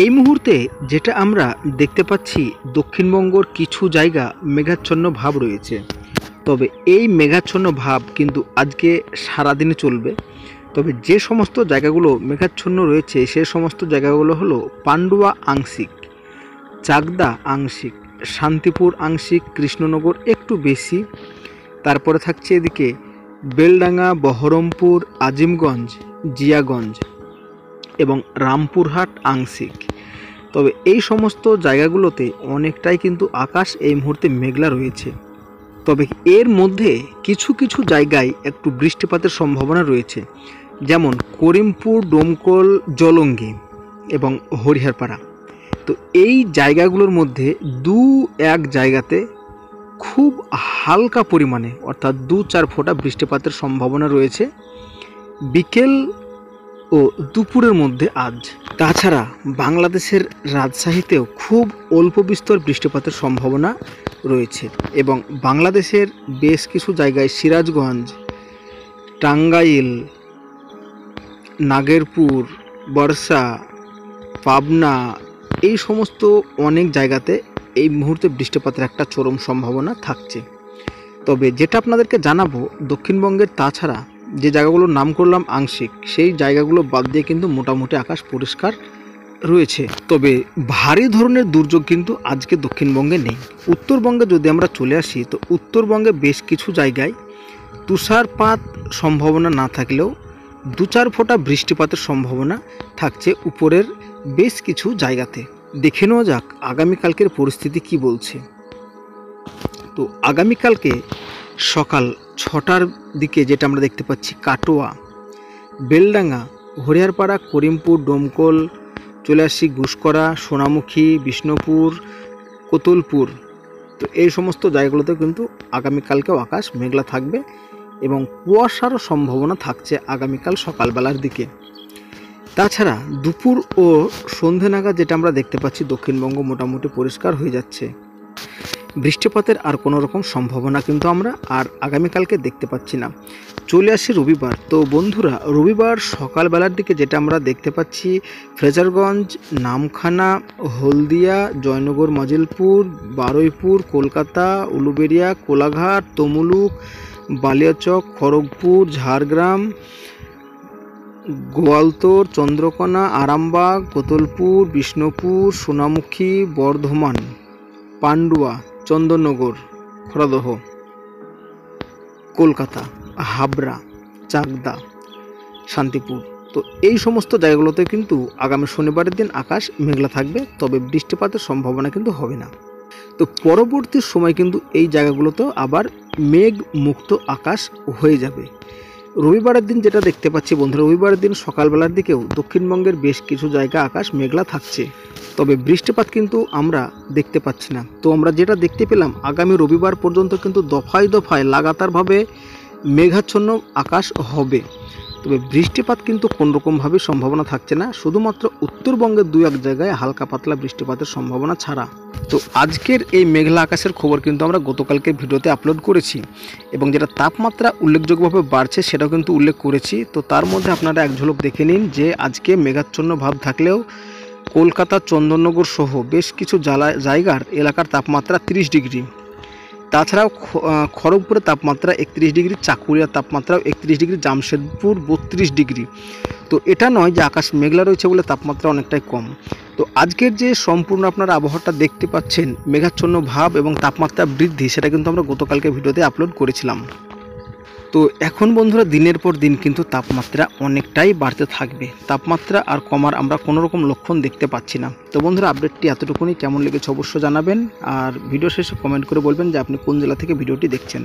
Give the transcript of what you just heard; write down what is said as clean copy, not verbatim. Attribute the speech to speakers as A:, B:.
A: এই মুহূর্তে যেটা আমরা দেখতে পাচ্ছি, দক্ষিণবঙ্গর কিছু জায়গা মেঘাচ্ছন্ন ভাব রয়েছে। তবে এই মেঘাচ্ছন্ন ভাব কিন্তু আজকে সারাদিনে চলবে। তবে যে সমস্ত জায়গাগুলো মেঘাচ্ছন্ন রয়েছে সে সমস্ত জায়গাগুলো হলো পান্ডুয়া আংশিক, চাকদা আংশিক, শান্তিপুর আংশিক, কৃষ্ণনগর একটু বেশি, তারপরে থাকছে এদিকে বেলডাঙ্গা, বহরমপুর, আজিমগঞ্জ, জিয়াগঞ্জ এবং রামপুরহাট আংশিক। তবে এই সমস্ত জায়গাগুলোতে অনেকটাই কিন্তু আকাশ এই মুহূর্তে মেঘলা রয়েছে। তবে এর মধ্যে কিছু কিছু জায়গায় একটু বৃষ্টিপাতের সম্ভাবনা রয়েছে, যেমন করিমপুর, ডোমকল, জলঙ্গি এবং হরিহরপাড়া। তো এই জায়গাগুলোর মধ্যে এক জায়গাতে খুব হালকা পরিমাণে অর্থাৎ 2-4 ফোঁটা বৃষ্টিপাতের সম্ভাবনা রয়েছে বিকেল ও দুপুরের মধ্যে আজ। তাছাড়া বাংলাদেশের রাজশাহীতেও খুব অল্প বিস্তর বৃষ্টিপাতের সম্ভাবনা রয়েছে এবং বাংলাদেশের বেশ কিছু জায়গায় সিরাজগঞ্জ, টাঙ্গাইল, নাগেরপুর, বর্ষা, পাবনা এই সমস্ত অনেক জায়গাতে এই মুহূর্তে বৃষ্টিপাতের একটা চরম সম্ভাবনা থাকছে। তবে যেটা আপনাদেরকে জানাবো, দক্ষিণবঙ্গের তাছাড়া যে জায়গাগুলোর নাম করলাম আংশিক, সেই জায়গাগুলো বাদ দিয়ে কিন্তু মোটামুটি আকাশ পরিষ্কার রয়েছে। তবে ভারী ধরনের দুর্যোগ কিন্তু আজকে দক্ষিণবঙ্গে নেই। উত্তরবঙ্গে যদি আমরা চলে আসি, তো উত্তরবঙ্গে বেশ কিছু জায়গায় তুষারপাত সম্ভাবনা না থাকলেও 2-4 ফোঁটা বৃষ্টিপাতের সম্ভাবনা থাকছে উপরের বেশ কিছু জায়গাতে। দেখে নেওয়া যাক আগামীকালকের পরিস্থিতি কি বলছে। তো আগামীকালকে সকাল 6টার দিকে যেটা আমরা দেখতে পাচ্ছি, কাটোয়া, বেলডাঙ্গা, হরিহরপাড়া, করিমপুর, ডোমকল, চলে আসছি ঘুষকরা, সোনামুখী, বিষ্ণুপুর, কোতুলপুর। তো এই সমস্ত জায়গাগুলোতে কিন্তু আগামীকালকেও আকাশ মেঘলা থাকবে এবং কুয়াশারও সম্ভাবনা থাকছে আগামীকাল সকালবেলার দিকে। তাছাড়া দুপুর ও সন্ধে নাগাদ যেটা আমরা দেখতে পাচ্ছি, দক্ষিণবঙ্গ মোটামুটি পরিষ্কার হয়ে যাচ্ছে। বৃষ্টিপাতের আর কোনো রকম সম্ভাবনা কিন্তু আমরা আর আগামীকালকে দেখতে পাচ্ছি না। চলে আসি রবিবার। তো বন্ধুরা, রবিবার সকালবেলার দিকে যেটা আমরা দেখতে পাচ্ছি, ফ্রেজারগঞ্জ, নামখানা, হলদিয়া, জয়নগর, মাজিলপুর, বারুইপুর, কলকাতা, উলুবেড়িয়া, কোলাঘাট, তমলুক, বালিয়াচক, খড়গপুর, ঝাড়গ্রাম, গোয়ালতোর, চন্দ্রকোনা, আরামবাগ, কোতুলপুর, বিষ্ণুপুর, সোনামুখী, বর্ধমান, পান্ডুয়া, চন্দননগর, খড়দহ, কলকাতা, হাবড়া, চাকদা, শান্তিপুর। তো এই সমস্ত জায়গাগুলোতে কিন্তু আগামী শনিবারের দিন আকাশ মেঘলা থাকবে, তবে বৃষ্টিপাতের সম্ভাবনা কিন্তু হবে না। তো পরবর্তী সময় কিন্তু এই জায়গাগুলোতেও আবার মেঘ মুক্ত আকাশ হয়ে যাবে। রবিবারের দিন যেটা দেখতে পাচ্ছি বন্ধুরা, রবিবারের দিন সকালবেলার দিকেও দক্ষিণবঙ্গের বেশ কিছু জায়গা আকাশ মেঘলা থাকছে, তবে বৃষ্টিপাত কিন্তু আমরা দেখতে পাচ্ছি না। তো আমরা যেটা দেখতে পেলাম, আগামী রবিবার পর্যন্ত কিন্তু দফায় দফায় লাগাতারভাবে মেঘাচ্ছন্ন আকাশ হবে, তবে বৃষ্টিপাত কিন্তু কোনোরকমভাবে সম্ভাবনা থাকছে না, শুধুমাত্র উত্তরবঙ্গের 2-1 জায়গায় হালকা পাতলা বৃষ্টিপাতের সম্ভাবনা ছাড়া। তো আজকের এই মেঘলা আকাশের খবর কিন্তু আমরা গতকালকের ভিডিওতে আপলোড করেছি এবং যেটা তাপমাত্রা উল্লেখযোগ্যভাবে বাড়ছে সেটাও কিন্তু উল্লেখ করেছি। তো তার মধ্যে আপনারা এক ঝলক দেখে নিন যে আজকে মেঘাচ্ছন্ন ভাব থাকলেও কলকাতা, চন্দননগর সহ বেশ কিছু জায়গার এলাকার তাপমাত্রা 30 ডিগ্রি। তাছাড়াও খড়গপুরের তাপমাত্রা 31 ডিগ্রি, চাকুরিয়ার তাপমাত্রাও 31 ডিগ্রি, জামশেদপুর 32 ডিগ্রি। তো এটা নয় যে আকাশ মেঘলা রয়েছে বলে তাপমাত্রা অনেকটাই কম। তো আজকের যে সম্পূর্ণ আপনারা আবহাওয়াটা দেখতে পাচ্ছেন, মেঘাচ্ছন্ন ভাব এবং তাপমাত্রা বৃদ্ধি, সেটা কিন্তু আমরা গতকালকে ভিডিওতে আপলোড করেছিলাম। তো এখন বন্ধুরা দিনের পর দিন কিন্তু তাপমাত্রা অনেকটাই বাড়তে থাকবে, তাপমাত্রা আর কমার আমরা কোনো রকম লক্ষণ দেখতে পাচ্ছি না। তো বন্ধুরা, আপডেটটি এতটুকুনি। কেমন লেগেছে অবশ্যই জানাবেন আর ভিডিও শেষে কমেন্ট করে বলবেন যে আপনি কোন জেলা থেকে ভিডিওটি দেখছেন।